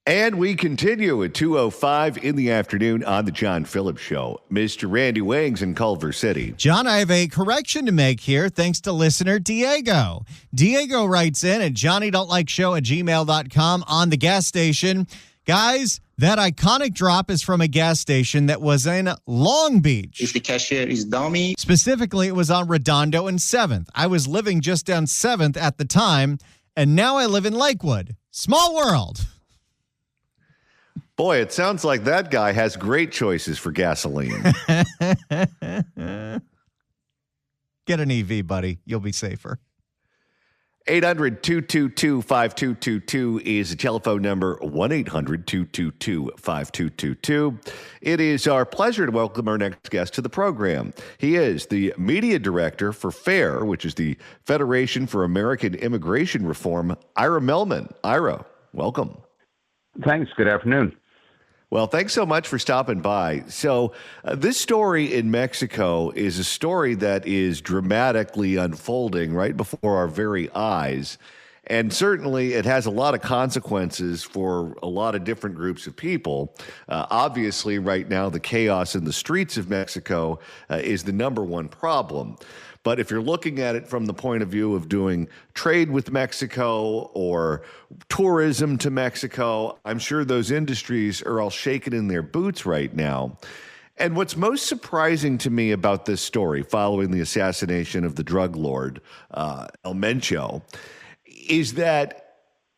And we continue at 2:05 in the afternoon on the John Phillips Show. Mr. Randy Wings in Culver City. John, I have a correction to make here thanks to listener Diego. Diego writes in at johnnydon'tlikeshow@gmail.com on the gas station. Guys, that iconic drop is from a gas station that was in Long Beach. If the cashier is dummy. Specifically, it was on Redondo and 7th. I was living just down 7th at the time, and now I live in Lakewood. Small world. Boy, it sounds like that guy has great choices for gasoline. Get an EV, buddy. You'll be safer. 800-222-5222 is the telephone number, 1-800-222-5222. It is our pleasure to welcome our next guest to the program. He is the media director for FAIR, which is the Federation for American Immigration Reform, Ira Melman. Ira, welcome. Thanks. Good afternoon. Well, thanks so much for stopping by. So this story in Mexico is a story that is dramatically unfolding right before our very eyes. And certainly it has a lot of consequences for a lot of different groups of people. Obviously, right now, the chaos in the streets of Mexico is the number one problem. But if you're looking at it from the point of view of doing trade with Mexico or tourism to Mexico, I'm sure those industries are all shaking in their boots right now. And what's most surprising to me about this story, following the assassination of the drug lord, El Mencho, is that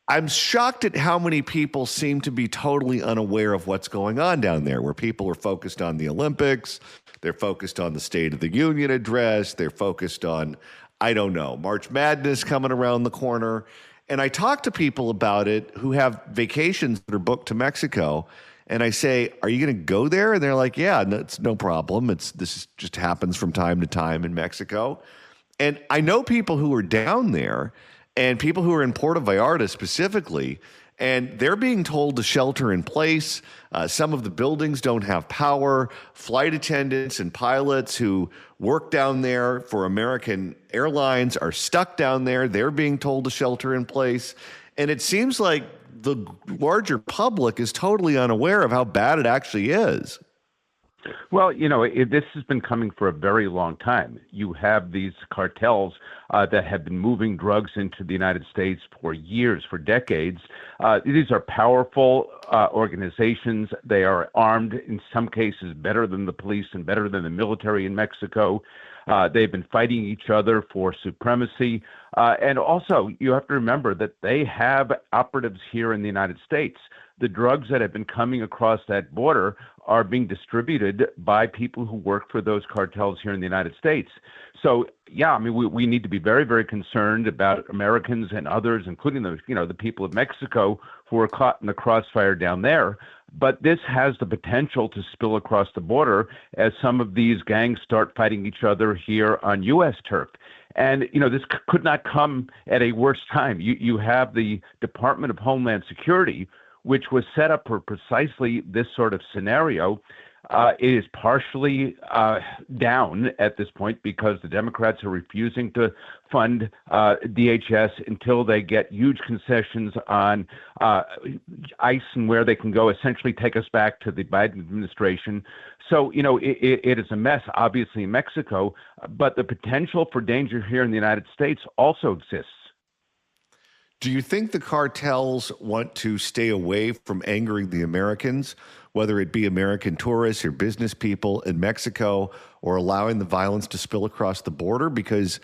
I'm shocked at how many people seem to be totally unaware of what's going on down there, where people are focused on the Olympics. They're focused on the State of the Union address. They're focused on, I don't know, March Madness coming around the corner. And I talk to people about it who have vacations that are booked to Mexico. And I say, are you going to go there? And they're like, yeah, no, it's no problem. This just happens from time to time in Mexico. And I know people who are down there and people who are in Puerto Vallarta specifically, and they're being told to shelter in place. Some of the buildings don't have power. Flight attendants and pilots who work down there for American Airlines are stuck down there. They're being told to shelter in place. And it seems like the larger public is totally unaware of how bad it actually is. Well, this has been coming for a very long time. You have these cartels that have been moving drugs into the United States for years, for decades. These are powerful organizations. They are armed, in some cases, better than the police and better than the military in Mexico. They've been fighting each other for supremacy. And also, you have to remember that they have operatives here in the United States. The drugs that have been coming across that border are being distributed by people who work for those cartels here in the United States. So, yeah, I mean, we need to be very, very concerned about Americans and others, including the people of Mexico who are caught in the crossfire down there. But this has the potential to spill across the border as some of these gangs start fighting each other here on U.S. turf. And, this could not come at a worse time. You have the Department of Homeland Security, which was set up for precisely this sort of scenario. It is partially down at this point because the Democrats are refusing to fund DHS until they get huge concessions on ICE and where they can go, essentially take us back to the Biden administration. So, it is a mess, obviously, in Mexico, but the potential for danger here in the United States also exists. Do you think the cartels want to stay away from angering the Americans, whether it be American tourists or business people in Mexico, or allowing the violence to spill across the border? Because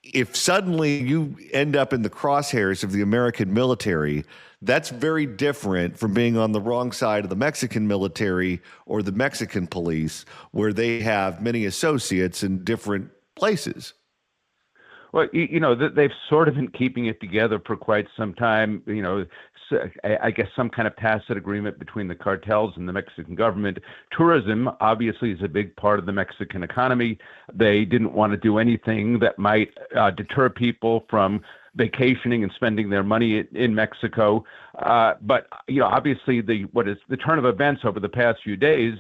if suddenly you end up in the crosshairs of the American military, that's very different from being on the wrong side of the Mexican military or the Mexican police, where they have many associates in different places. Well, they've sort of been keeping it together for quite some time. I guess some kind of tacit agreement between the cartels and the Mexican government. Tourism, obviously, is a big part of the Mexican economy. They didn't want to do anything that might deter people from vacationing and spending their money in Mexico. But obviously, the turn of events over the past few days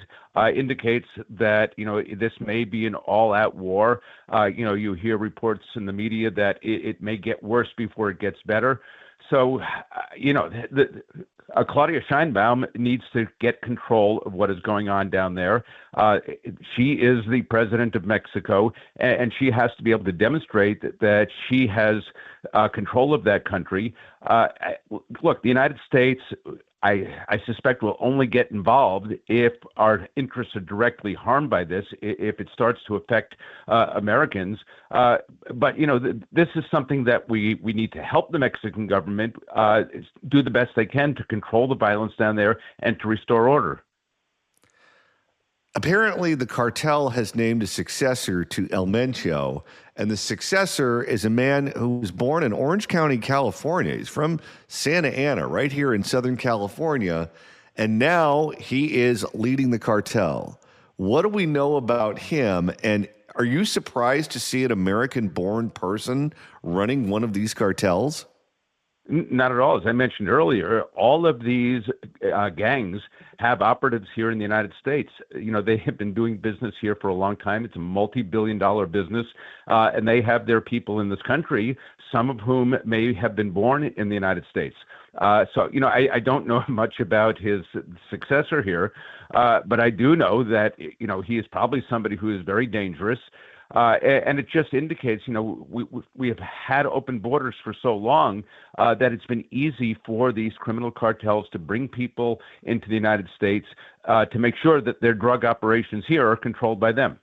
indicates that this may be an all-out war. You hear reports in the media that it may get worse before it gets better. So, Claudia Sheinbaum needs to get control of what is going on down there. She is the president of Mexico, and she has to be able to demonstrate that she has control of that country. Look, the United States, I suspect, will only get involved if our interests are directly harmed by this, if it starts to affect Americans. But, this is something that we need to help the Mexican government do the best they can to control the violence down there and to restore order. Apparently, the cartel has named a successor to El Mencho, and the successor is a man who was born in Orange County, California. He's from Santa Ana, right here in Southern California, and now he is leading the cartel. What do we know about him, and are you surprised to see an American-born person running one of these cartels? Not at all. As I mentioned earlier, all of these gangs have operatives here in the United States. They have been doing business here for a long time. It's a multi-billion-dollar business, and they have their people in this country, some of whom may have been born in the United States. I don't know much about his successor here, but I do know that, he is probably somebody who is very dangerous. And it just indicates, we have had open borders for so long that it's been easy for these criminal cartels to bring people into the United States to make sure that their drug operations here are controlled by them.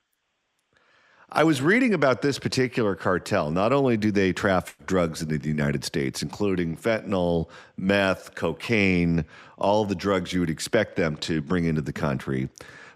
I was reading about this particular cartel. Not only do they traffic drugs into the United States, including fentanyl, meth, cocaine, all the drugs you would expect them to bring into the country,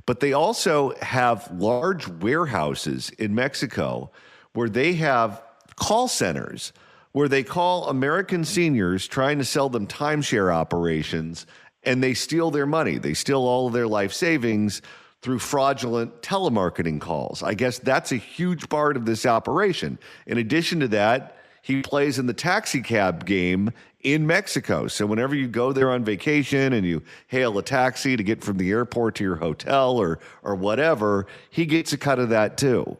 but they also have large warehouses in Mexico where they have call centers where they call American seniors trying to sell them timeshare operations, and they steal their money. They steal all of their life savings through fraudulent telemarketing calls. I guess that's a huge part of this operation. In addition to that, he plays in the taxi cab game in Mexico. So whenever you go there on vacation and you hail a taxi to get from the airport to your hotel or whatever, he gets a cut of that too.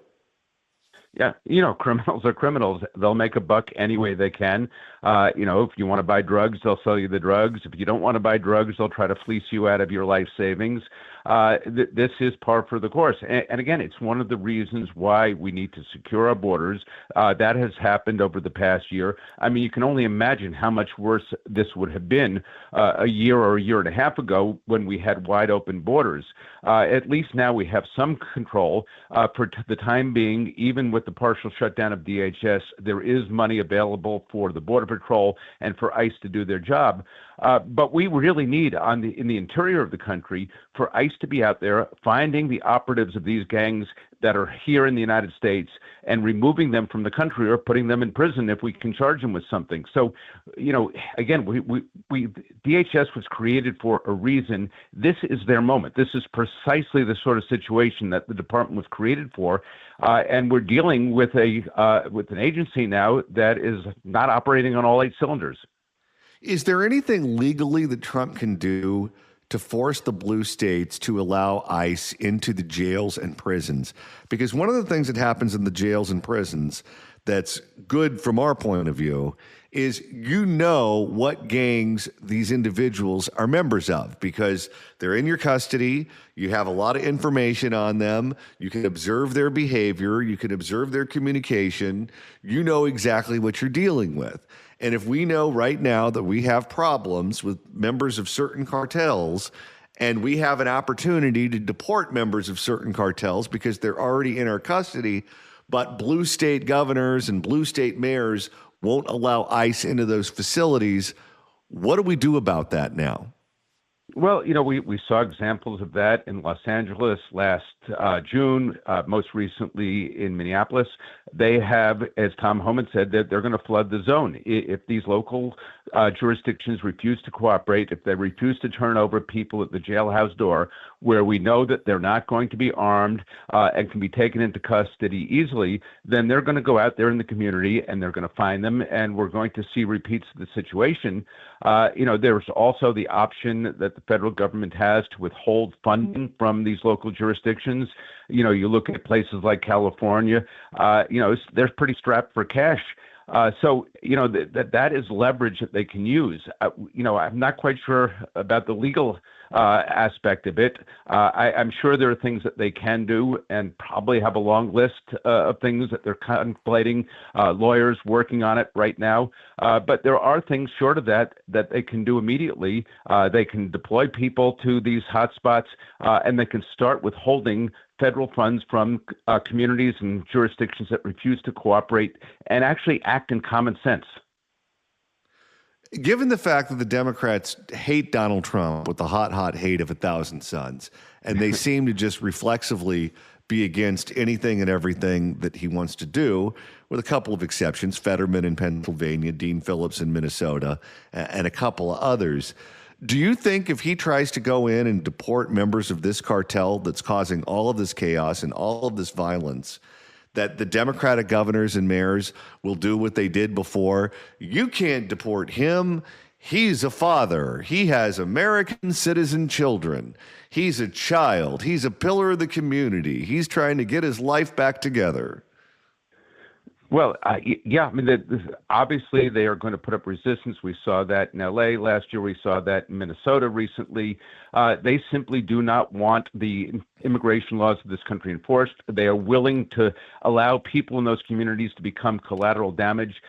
Yeah, criminals are criminals. They'll make a buck any way they can. If you want to buy drugs, they'll sell you the drugs. If you don't want to buy drugs, they'll try to fleece you out of your life savings. This is par for the course. And again, it's one of the reasons why we need to secure our borders. That has happened over the past year. I mean, you can only imagine how much worse this would have been a year or a year and a half ago when we had wide open borders. At least now we have some control. For the time being, even with the partial shutdown of DHS, there is money available for the Border Patrol and for ICE to do their job. But we really need in the interior of the country for ICE to be out there finding the operatives of these gangs that are here in the United States and removing them from the country or putting them in prison if we can charge them with something. So, again, DHS was created for a reason. This is their moment. This is precisely the sort of situation that the department was created for. And we're dealing with an agency now that is not operating on all 8 cylinders. Is there anything legally that Trump can do to force the blue states to allow ICE into the jails and prisons? Because one of the things that happens in the jails and prisons that's good from our point of view is what gangs these individuals are members of because they're in your custody. You have a lot of information on them. You can observe their behavior. You can observe their communication. You know exactly what you're dealing with. And if we know right now that we have problems with members of certain cartels and we have an opportunity to deport members of certain cartels because they're already in our custody, but blue state governors and blue state mayors won't allow ICE into those facilities, what do we do about that now? Well, we saw examples of that in Los Angeles last June, most recently in Minneapolis. They have, as Tom Homan said, that they're going to flood the zone. If these local jurisdictions refuse to cooperate, if they refuse to turn over people at the jailhouse door, where we know that they're not going to be armed and can be taken into custody easily, then they're going to go out there in the community and they're going to find them, and we're going to see repeats of the situation. There's also the option that the federal government has to withhold funding from these local jurisdictions. You look at places like California, they're pretty strapped for cash. So, that is leverage that they can use. I'm not quite sure about the legal aspect of it. I'm sure there are things that they can do and probably have a long list of things that they're contemplating, lawyers working on it right now. But there are things short of that they can do immediately. They can deploy people to these hotspots, and they can start withholding federal funds from communities and jurisdictions that refuse to cooperate and actually act in common sense. Given the fact that the Democrats hate Donald Trump with the hot, hot hate of 1,000 suns, and they seem to just reflexively be against anything and everything that he wants to do, with a couple of exceptions, Fetterman in Pennsylvania, Dean Phillips in Minnesota, and a couple of others. Do you think if he tries to go in and deport members of this cartel that's causing all of this chaos and all of this violence, that the Democratic governors and mayors will do what they did before? You can't deport him. He's a father. He has American citizen children. He's a child. He's a pillar of the community. He's trying to get his life back together. Well, yeah, I mean, obviously they are going to put up resistance. We saw that in L.A. last year. We saw that in Minnesota recently. They simply do not want the immigration laws of this country enforced. They are willing to allow people in those communities to become collateral damage.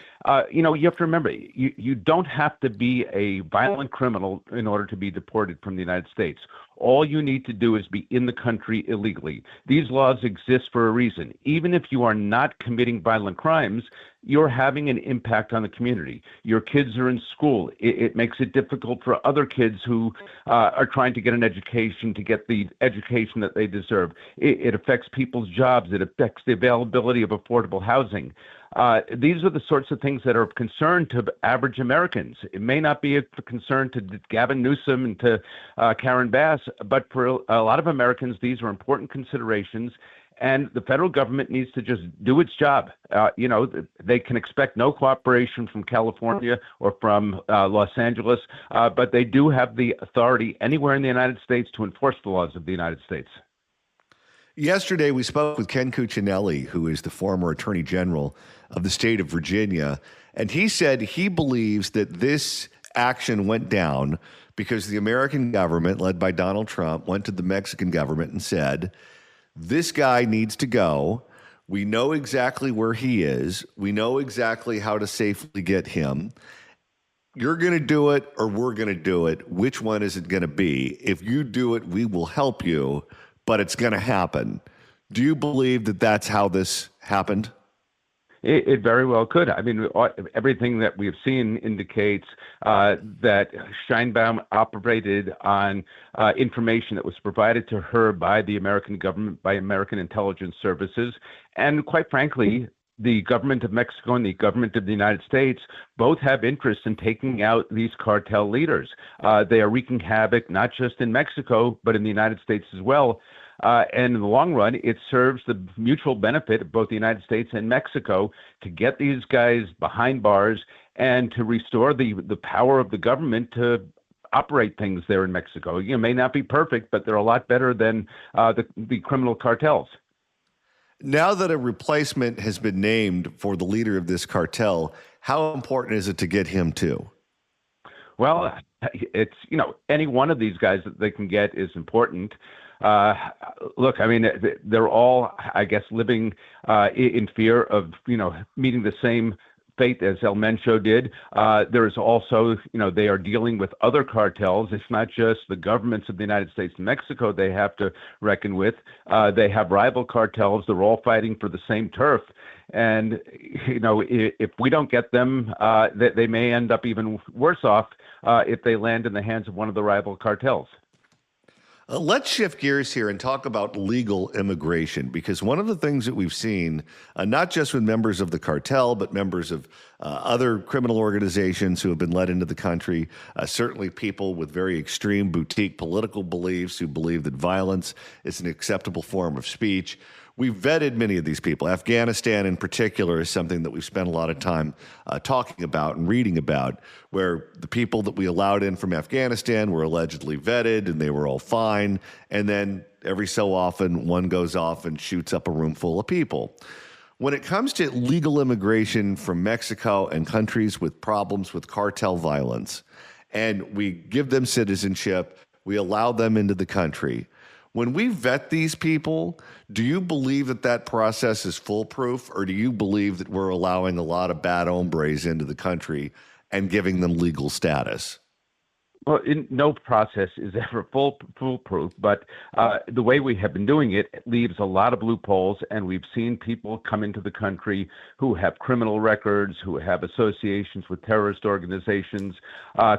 You have to remember, you don't have to be a violent criminal in order to be deported from the United States. All you need to do is be in the country illegally. These laws exist for a reason. Even if you are not committing violent crimes, you're having an impact on the community. Your kids are in school. It makes it difficult for other kids who are trying to get an education to get the education that they deserve. It affects people's jobs. It affects the availability of affordable housing. These are the sorts of things that are of concern to average Americans. It may not be of concern to Gavin Newsom and to Karen Bass, but for a lot of Americans, these are important considerations. And the federal government needs to just do its job. They can expect no cooperation from California or from Los Angeles, but they do have the authority anywhere in the United States to enforce the laws of the United States. Yesterday, we spoke with Ken Cuccinelli, who is the former Attorney General of the state of Virginia, and he said he believes that this action went down because the American government, led by Donald Trump, went to the Mexican government and said, this guy needs to go. We know exactly where he is. We know exactly how to safely get him. You're going to do it or we're going to do it. Which one is it going to be? If you do it, we will help you, but it's going to happen. Do you believe that that's how this happened? It very well could. I mean, everything that we've seen indicates that Sheinbaum operated on information that was provided to her by the American government, by American intelligence services. And quite frankly, the government of Mexico and the government of the United States both have interest in taking out these cartel leaders. They are wreaking havoc, not just in Mexico, but in the United States as well. And in the long run, it serves the mutual benefit of both the United States and Mexico to get these guys behind bars and to restore the power of the government to operate things there in Mexico. You may not be perfect, but they're a lot better than the criminal cartels. Now that a replacement has been named for the leader of this cartel, how important is it to get him too? Well, it's, any one of these guys that they can get is important. Look, I mean, they're all, I guess, living in fear of, meeting the same fate as El Mencho did. There is also, they are dealing with other cartels. It's not just the governments of the United States and Mexico they have to reckon with. They have rival cartels. They're all fighting for the same turf. And, if we don't get them, they may end up even worse off if they land in the hands of one of the rival cartels. Let's shift gears here and talk about legal immigration, because one of the things that we've seen, not just with members of the cartel, but members of other criminal organizations who have been let into the country, certainly people with very extreme boutique political beliefs who believe that violence is an acceptable form of speech. We've vetted many of these people. Afghanistan in particular is something that we've spent a lot of time talking about and reading about, where the people that we allowed in from Afghanistan were allegedly vetted and they were all fine. And then every so often one goes off and shoots up a room full of people. When it comes to legal immigration from Mexico and countries with problems with cartel violence, and we give them citizenship, we allow them into the country. When we vet these people, do you believe that that process is foolproof, or do you believe that we're allowing a lot of bad hombres into the country and giving them legal status? Well, no process is ever foolproof, but the way we have been doing it leaves a lot of loopholes, and we've seen people come into the country who have criminal records, who have associations with terrorist organizations.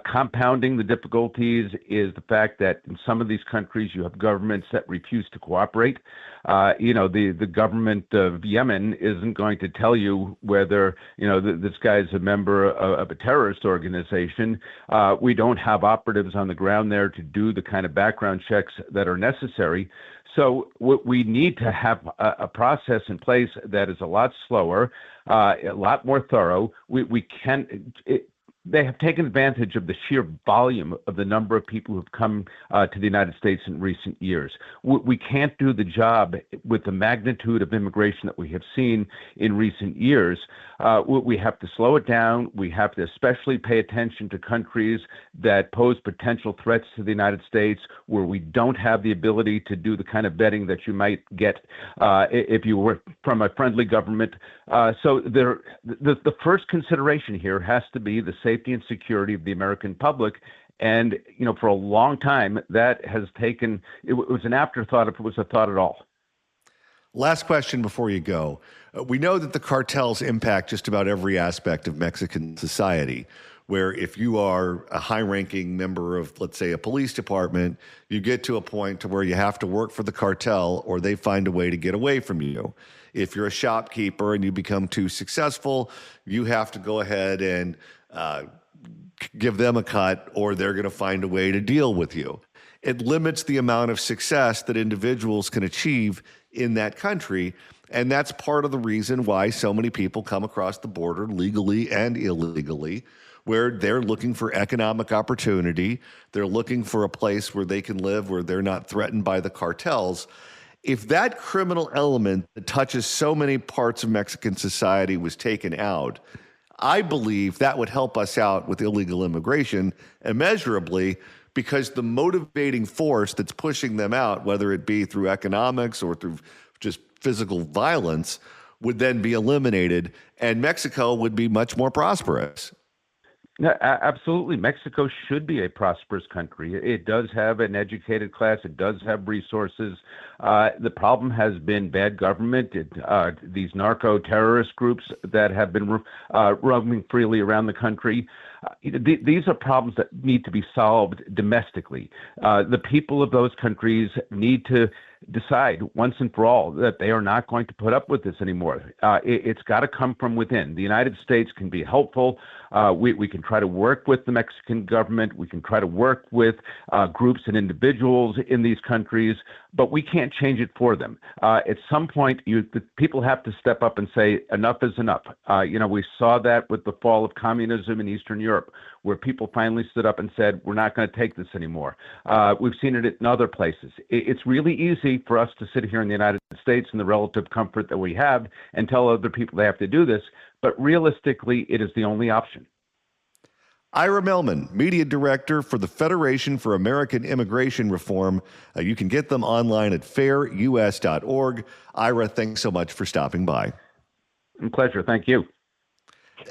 Compounding the difficulties is the fact that in some of these countries you have governments that refuse to cooperate. The government of Yemen isn't going to tell you whether, this guy's a member of a terrorist organization. We don't have operatives on the ground there to do the kind of background checks that are necessary. So we need to have a process in place that is a lot slower, a lot more thorough. They have taken advantage of the sheer volume of the number of people who've come to the United States in recent years. We can't do the job with the magnitude of immigration that we have seen in recent years. We have to slow it down. We have to especially pay attention to countries that pose potential threats to the United States, where we don't have the ability to do the kind of vetting that you might get if you were from a friendly government. So the first consideration here has to be the safety and security of the American public. And, for a long time, that has it was an afterthought if it was a thought at all. Last question before you go. We know that the cartels impact just about every aspect of Mexican society, where if you are a high-ranking member of, let's say, a police department, you get to a point to where you have to work for the cartel or they find a way to get away from you. If you're a shopkeeper and you become too successful, you have to go ahead and give them a cut, or they're going to find a way to deal with you. It limits the amount of success that individuals can achieve in that country. And that's part of the reason why so many people come across the border legally and illegally, where they're looking for economic opportunity. They're looking for a place where they can live, where they're not threatened by the cartels. If that criminal element that touches so many parts of Mexican society was taken out, I believe that would help us out with illegal immigration immeasurably, because the motivating force that's pushing them out, whether it be through economics or through just physical violence, would then be eliminated, and Mexico would be much more prosperous. Yeah, absolutely. Mexico should be a prosperous country. It does have an educated class. It does have resources. The problem has been bad government. These narco-terrorist groups that have been roaming freely around the country. These are problems that need to be solved domestically. The people of those countries need to decide once and for all that they are not going to put up with this anymore. It's got to come from within. The United States can be helpful. We can try to work with the Mexican government. We can try to work with groups and individuals in these countries, but we can't change it for them. At some point, the people have to step up and say, enough is enough. We saw that with the fall of communism in Eastern Europe, where people finally stood up and said, we're not going to take this anymore. We've seen it in other places. It's really easy for us to sit here in the United States in the relative comfort that we have and tell other people they have to do this, but realistically, it is the only option. Ira Melman, Media Director for the Federation for American Immigration Reform. You can get them online at fairus.org. Ira, thanks so much for stopping by. Pleasure. Thank you.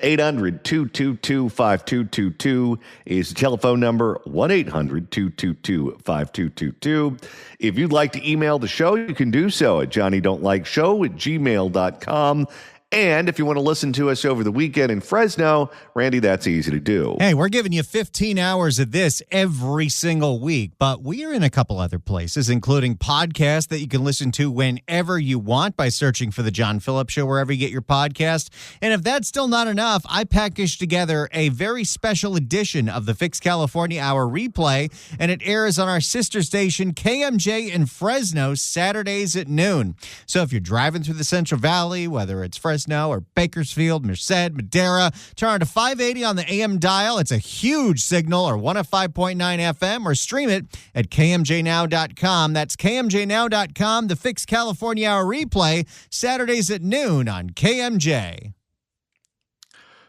800-222-5222 is the telephone number, 1-800-222-5222. If you'd like to email the show, you can do so at johnnydon'tlikeshow@gmail.com. And if you want to listen to us over the weekend in Fresno, Randy, that's easy to do. Hey, we're giving you 15 hours of this every single week, but we are in a couple other places, including podcasts that you can listen to whenever you want by searching for The John Phillips Show wherever you get your podcast. And if that's still not enough, I packaged together a very special edition of the Fix California Hour replay, and it airs on our sister station, KMJ in Fresno, Saturdays at noon. So if you're driving through the Central Valley, whether it's Fresno, Fresno or Bakersfield, Merced, Madera. Turn on to 580 on the AM dial. It's a huge signal, or 105.9 FM, or stream it at kmjnow.com. That's kmjnow.com. The Fix California Hour replay, Saturdays at noon on KMJ.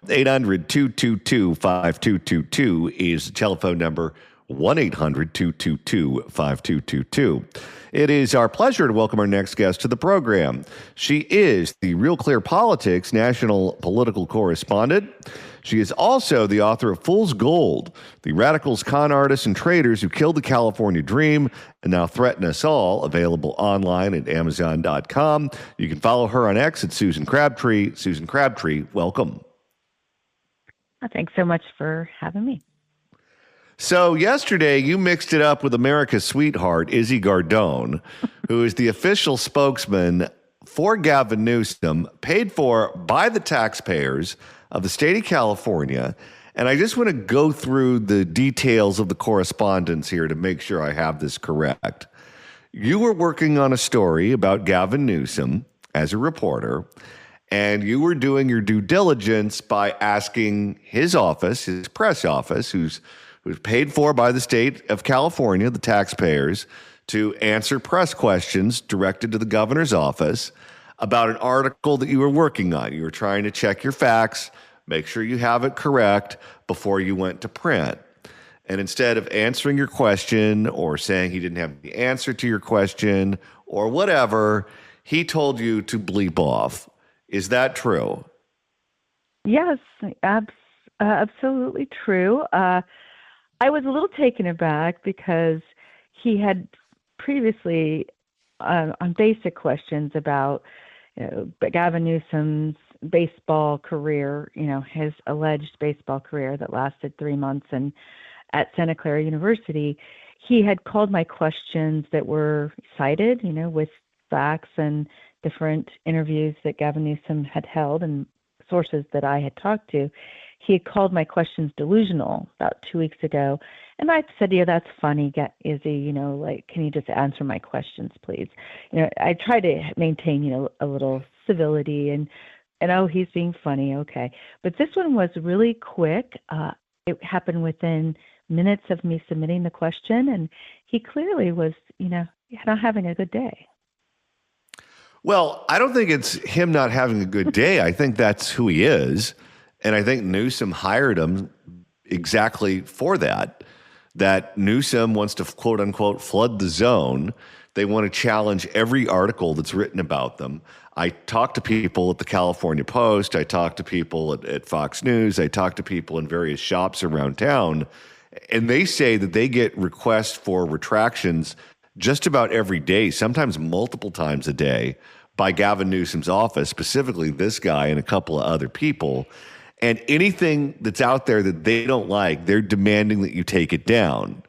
800-222-5222 is the telephone number. 1-800-222-5222. It is our pleasure to welcome our next guest to the program. She is the Real Clear Politics national political correspondent. She is also the author of Fool's Gold, The Radicals, Con Artists, and Traitors Who Killed the California Dream and Now Threaten Us All, available online at Amazon.com. You can follow her on X at Susan Crabtree. Susan Crabtree, welcome. Thanks so much for having me. So yesterday, you mixed it up with America's sweetheart, Izzy Gardone, who is the official spokesman for Gavin Newsom, paid for by the taxpayers of the state of California. And I just want to go through the details of the correspondence here to make sure I have this correct. You were working on a story about Gavin Newsom as a reporter, and you were doing your due diligence by asking his office, his press office, who's paid for by the state of California, the taxpayers, to answer press questions directed to the governor's office about an article that you were working on. You were trying to check your facts, make sure you have it correct before you went to print. And instead of answering your question or saying he didn't have the answer to your question or whatever, he told you to bleep off. Is that true? Yes, absolutely true. I was a little taken aback because he had previously, on basic questions about Gavin Newsom's baseball career, his alleged baseball career that lasted 3 months and at Santa Clara University, he had called my questions that were cited, with facts and different interviews that Gavin Newsom had held and sources that I had talked to. He had called my questions delusional about 2 weeks ago. And I said, that's funny, Izzy, can you just answer my questions, please? I try to maintain, a little civility and oh, he's being funny. Okay. But this one was really quick. It happened within minutes of me submitting the question. And he clearly was, not having a good day. Well, I don't think it's him not having a good day. I think that's who he is. And I think Newsom hired him exactly for that Newsom wants to, quote unquote, flood the zone. They want to challenge every article that's written about them. I talk to people at the California Post. I talk to people at Fox News. I talk to people in various shops around town. And they say that they get requests for retractions just about every day, sometimes multiple times a day, by Gavin Newsom's office, specifically this guy and a couple of other people. And anything that's out there that they don't like, they're demanding that you take it down.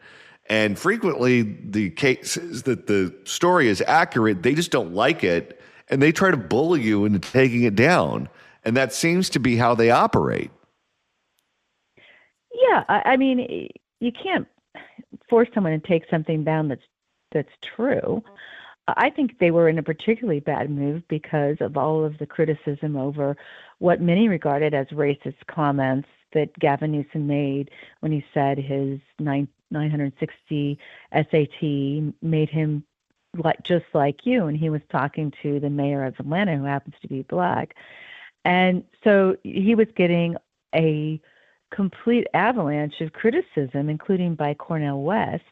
And frequently, the cases that the story is accurate, they just don't like it, and they try to bully you into taking it down. And that seems to be how they operate. Yeah, I mean, you can't force someone to take something down that's true. I think they were in a particularly bad mood because of all of the criticism over what many regarded as racist comments that Gavin Newsom made when he said his 960 SAT made him just like you, and he was talking to the mayor of Atlanta, who happens to be black. And so he was getting a complete avalanche of criticism, including by Cornel West,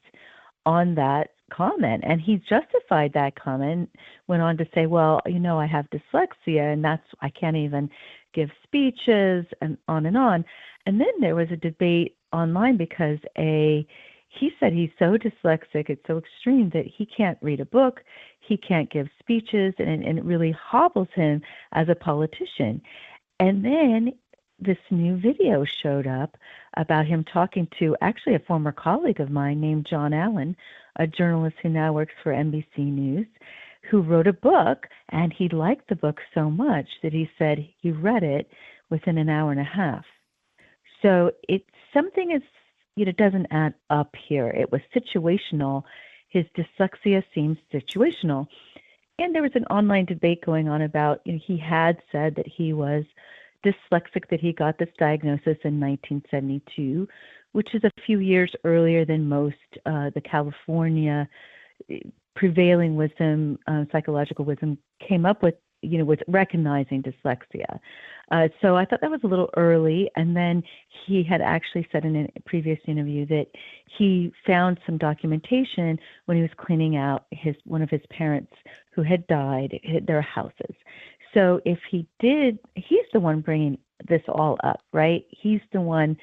on that comment. And he justified that comment, went on to say, well, I have dyslexia, and I can't even give speeches, and on and on. And then there was a debate online because he said he's so dyslexic, it's so extreme that he can't read a book, he can't give speeches, and it really hobbles him as a politician. And then this new video showed up about him talking to actually a former colleague of mine named John Allen, a journalist who now works for NBC News, who wrote a book, and he liked the book so much that he said he read it within an hour and a half. So something doesn't add up here. It was situational. His dyslexia seems situational. And there was an online debate going on about, he had said that he was dyslexic, that he got this diagnosis in 1972, which is a few years earlier than most. The California prevailing wisdom, psychological wisdom, came up with, with recognizing dyslexia. So I thought that was a little early. And then he had actually said in a previous interview that he found some documentation when he was cleaning out one of his parents who had died, their houses. So if he did, he's the one bringing this all up, right? He's the one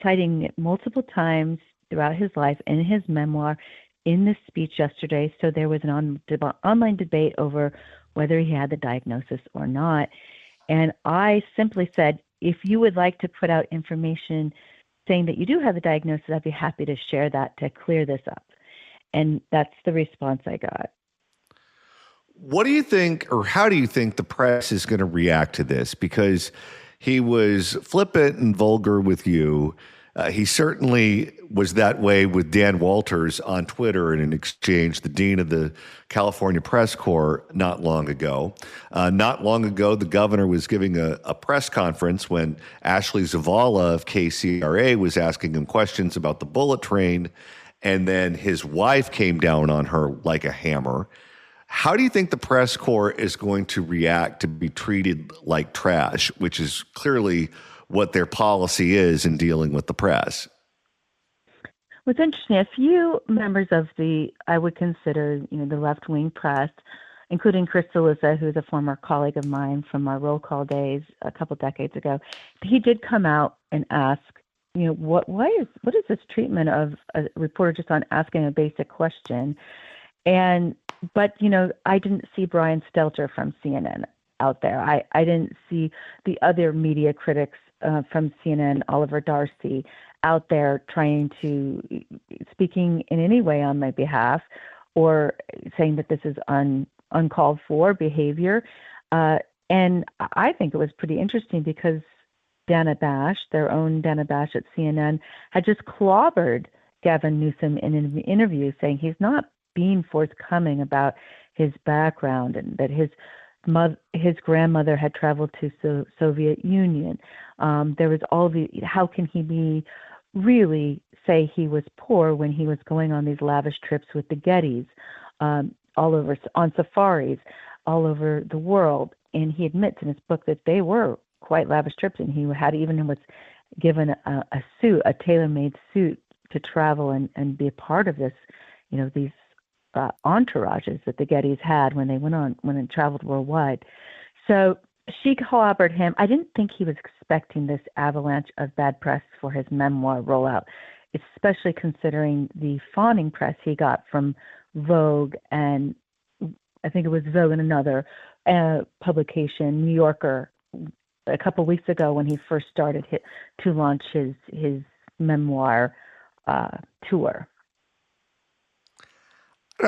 citing it multiple times throughout his life in his memoir, in this speech yesterday. So there was an online debate over whether he had the diagnosis or not. And I simply said, if you would like to put out information saying that you do have the diagnosis, I'd be happy to share that to clear this up. And that's the response I got. What do you think, or how do you think the press is going to react to this? Because he was flippant and vulgar with you. He certainly was that way with Dan Walters on Twitter in an exchange, the dean of the California Press Corps, not long ago. Not long ago, the governor was giving a press conference when Ashley Zavala of KCRA was asking him questions about the bullet train, and then his wife came down on her like a hammer. How do you think the press corps is going to react to be treated like trash, which is clearly what their policy is in dealing with the press? What's interesting, a few members of I would consider, the left-wing press, including Chris D'Eluca, who's a former colleague of mine from our roll call days a couple decades ago, he did come out and ask, what is this treatment of a reporter just on asking a basic question? But I didn't see Brian Stelter from CNN out there. I didn't see the other media critics from CNN, Oliver Darcy, out there speaking in any way on my behalf or saying that this is uncalled for behavior. And I think it was pretty interesting because Dana Bash, their own Dana Bash at CNN, had just clobbered Gavin Newsom in an interview saying he's not being forthcoming about his background and that his grandmother had traveled to the Soviet Union. There was how can he really say he was poor when he was going on these lavish trips with the Gettys all over on safaris all over the world? And he admits in his book that they were quite lavish trips, and he was given a suit, a tailor-made suit to travel and be a part of this, these entourages that the Gettys had when they traveled worldwide. So she clobbered him. I didn't think he was expecting this avalanche of bad press for his memoir rollout, especially considering the fawning press he got from Vogue, and I think it was Vogue and another publication, New Yorker, a couple weeks ago when he first started to launch his memoir tour.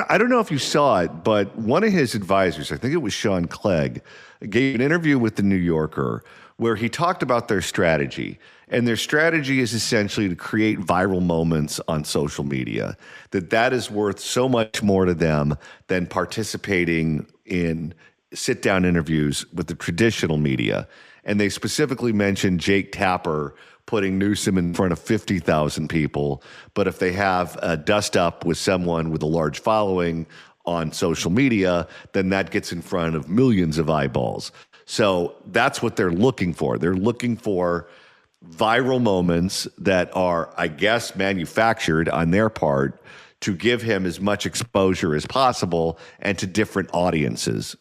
I don't know if you saw it, but one of his advisors, I think it was Sean Clegg, gave an interview with the New Yorker where he talked about their strategy. And their strategy is essentially to create viral moments on social media, that is worth so much more to them than participating in sit-down interviews with the traditional media. And they specifically mentioned Jake Tapper putting Newsom in front of 50,000 people. But if they have a dust up with someone with a large following on social media, then that gets in front of millions of eyeballs. So that's what they're looking for. They're looking for viral moments that are, I guess, manufactured on their part to give him as much exposure as possible and to different audiences.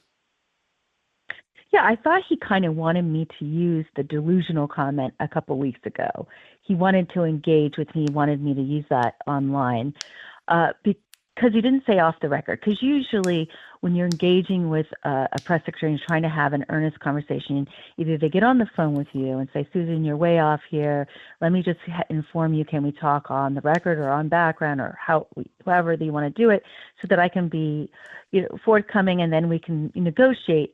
Yeah, I thought he kind of wanted me to use the delusional comment a couple weeks ago. He wanted to engage with me. He wanted me to use that online because he didn't say off the record. Because usually when you're engaging with a press secretary and trying to have an earnest conversation, either they get on the phone with you and say, Susan, you're way off here. Let me just inform you. Can we talk on the record or on background or however you want to do it so that I can be forthcoming, and then we can negotiate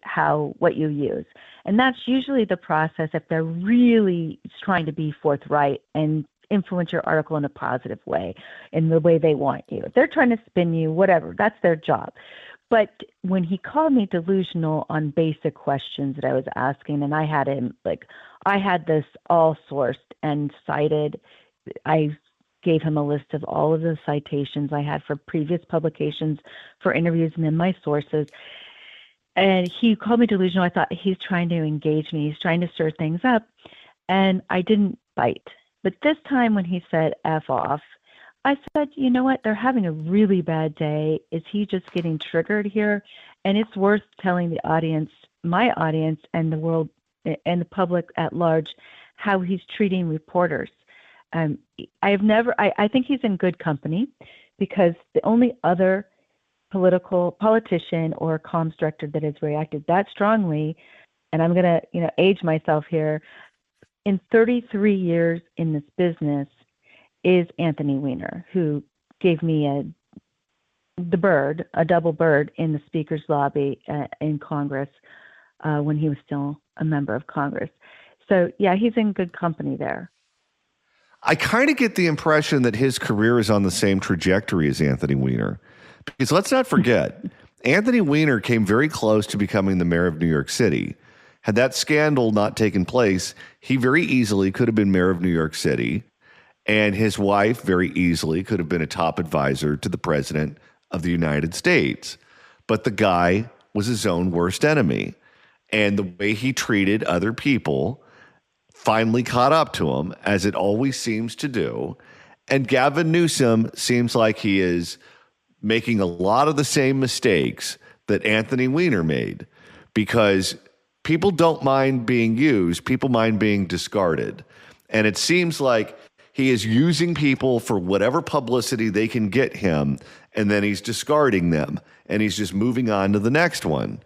what you use. And that's usually the process if they're really trying to be forthright and influence your article in a positive way, in the way they want you. If they're trying to spin you, whatever, that's their job. But when he called me delusional on basic questions that I was asking, and I had this all sourced and cited. I gave him a list of all of the citations I had for previous publications, for interviews, and then my sources. And he called me delusional. I thought, he's trying to engage me. He's trying to stir things up. And I didn't bite. But this time when he said F off, I said, you know what? They're having a really bad day. Is he just getting triggered here? And it's worth telling the audience, my audience, and the world and the public at large, how he's treating reporters. I think he's in good company, because the only other politician or comms director that has reacted that strongly, and I'm going to, age myself here, in 33 years in this business, is Anthony Weiner, who gave me a double bird in the Speaker's lobby in Congress when he was still a member of Congress. So, yeah, he's in good company there. I kind of get the impression that his career is on the same trajectory as Anthony Weiner. Because let's not forget, Anthony Weiner came very close to becoming the mayor of New York City. Had that scandal not taken place, he very easily could have been mayor of New York City. And his wife very easily could have been a top advisor to the president of the United States. But the guy was his own worst enemy. And the way he treated other people finally caught up to him, as it always seems to do. And Gavin Newsom seems like he is making a lot of the same mistakes that Anthony Weiner made, because people don't mind being used, people mind being discarded. And it seems like he is using people for whatever publicity they can get him, and then he's discarding them, and he's just moving on to the next one.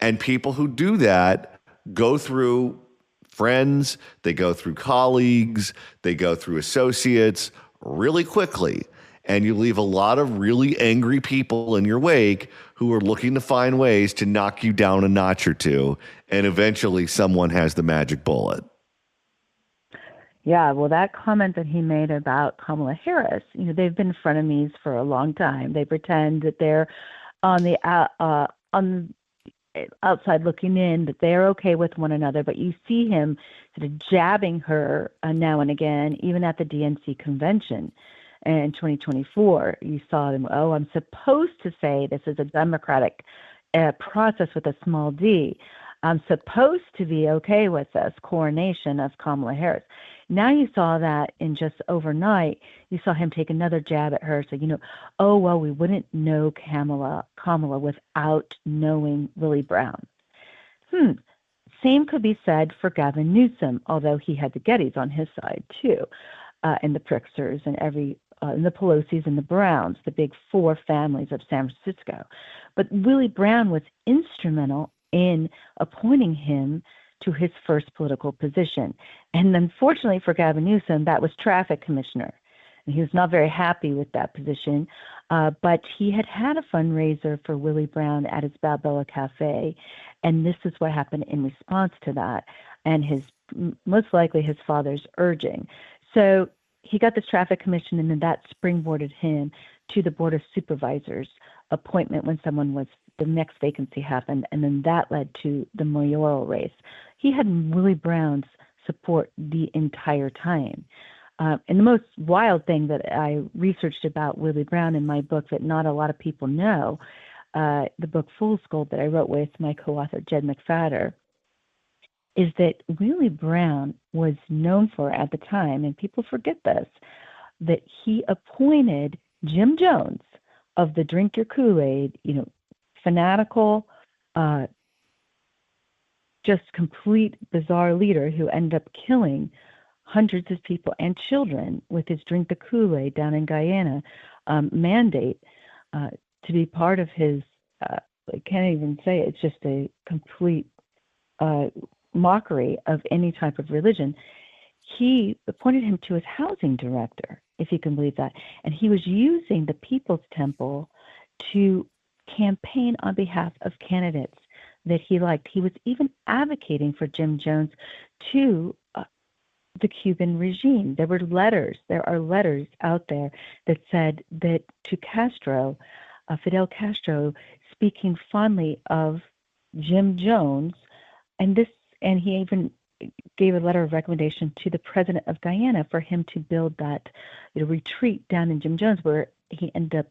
And people who do that go through friends, they go through colleagues, they go through associates really quickly. And you leave a lot of really angry people in your wake who are looking to find ways to knock you down a notch or two. And eventually someone has the magic bullet. Yeah, well, that comment that he made about Kamala Harris, they've been frenemies for a long time. They pretend that they're on the outside looking in, that they're okay with one another, but you see him sort of jabbing her now and again, even at the DNC convention in 2024. You saw them, I'm supposed to say this is a democratic process with a small d. I'm supposed to be okay with this coronation of Kamala Harris. Now you saw that in just overnight, you saw him take another jab at her. So, we wouldn't know Kamala without knowing Willie Brown. Same could be said for Gavin Newsom, although he had the Gettys on his side too, and the Pritzkers and and the Pelosi's and the Browns, the big four families of San Francisco. But Willie Brown was instrumental in appointing him to his first political position. And unfortunately for Gavin Newsom, that was traffic commissioner. And he was not very happy with that position, but he had a fundraiser for Willie Brown at his Balboa Cafe, and this is what happened in response to that, and most likely his father's urging. So he got this traffic commission, and then that springboarded him to the Board of Supervisors appointment when the next vacancy happened, and then that led to the mayoral race. He had Willie Brown's support the entire time. And the most wild thing that I researched about Willie Brown in my book that not a lot of people know, the book Fool's Gold that I wrote with my co-author Jed McFadder, is that Willie Brown was known for at the time, and people forget this, that he appointed Jim Jones of the Drink Your Kool-Aid, fanatical, just complete bizarre leader who ended up killing hundreds of people and children with his Drink the Kool-Aid down in Guyana mandate to be part of his, I can't even say it, it's just a complete mockery of any type of religion. He appointed him to his housing director, if you can believe that. And he was using the People's Temple to campaign on behalf of candidates that he liked. He was even advocating for Jim Jones to the Cuban regime. There are letters out there that said that to Castro, Fidel Castro speaking fondly of Jim Jones, and he even gave a letter of recommendation to the president of Guyana for him to build that retreat down in Jim Jones, where he ended up,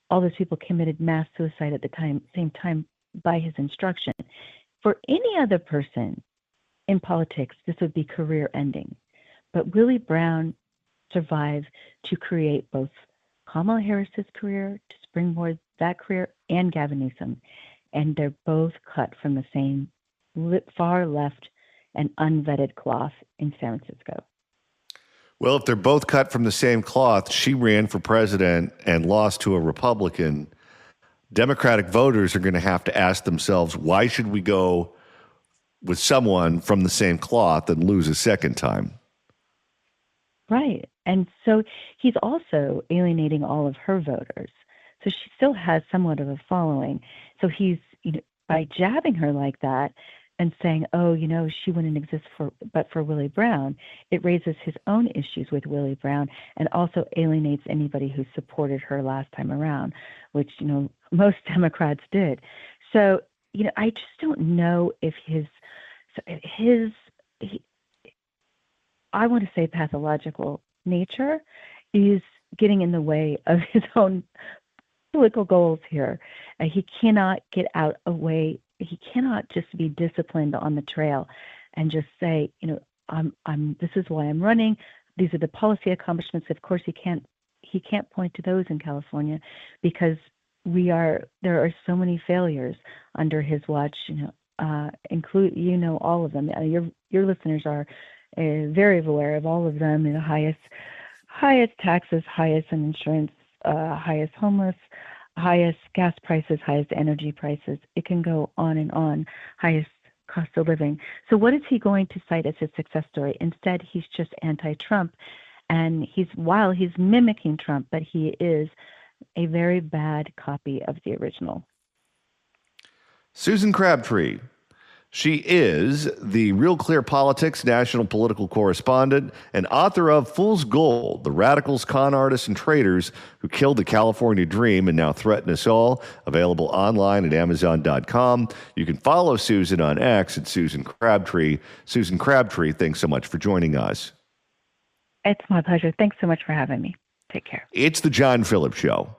all those people committed mass suicide at the same time by his instruction. For any other person in politics, this would be career ending. But Willie Brown survived to create both Kamala Harris's career, to springboard that career, and Gavin Newsom. And they're both cut from the same far left and unvetted cloth in San Francisco. Well, if they're both cut from the same cloth, she ran for president and lost to a Republican. Democratic voters are going to have to ask themselves, why should we go with someone from the same cloth and lose a second time? Right. And so he's also alienating all of her voters. So she still has somewhat of a following. So he's, by jabbing her like that and saying, oh, she wouldn't exist but for Willie Brown, it raises his own issues with Willie Brown and also alienates anybody who supported her last time around, which, most Democrats did. So, I just don't know if I want to say pathological nature is getting in the way of his own political goals here. He cannot get out a way. He cannot just be disciplined on the trail and just say, this is why I'm running. These are the policy accomplishments. Of course, he can't point to those in California because there are so many failures under his watch. Include all of them. Your listeners are very aware of all of them. Highest taxes, highest in insurance, highest homeless, highest gas prices, highest energy prices. It can go on and on. Highest cost of living. So what is he going to cite as his success story? Instead, he's just anti-Trump, and he's mimicking Trump, but he is a very bad copy of the original. Susan Crabtree. She is the Real Clear Politics national political correspondent and author of Fool's Gold, The Radicals, Con Artists, and Traitors Who Killed the California Dream and Now Threaten Us All, available online at Amazon.com. You can follow Susan on X at Susan Crabtree. Susan Crabtree, thanks so much for joining us. It's my pleasure. Thanks so much for having me. Take care. It's The John Phillips Show.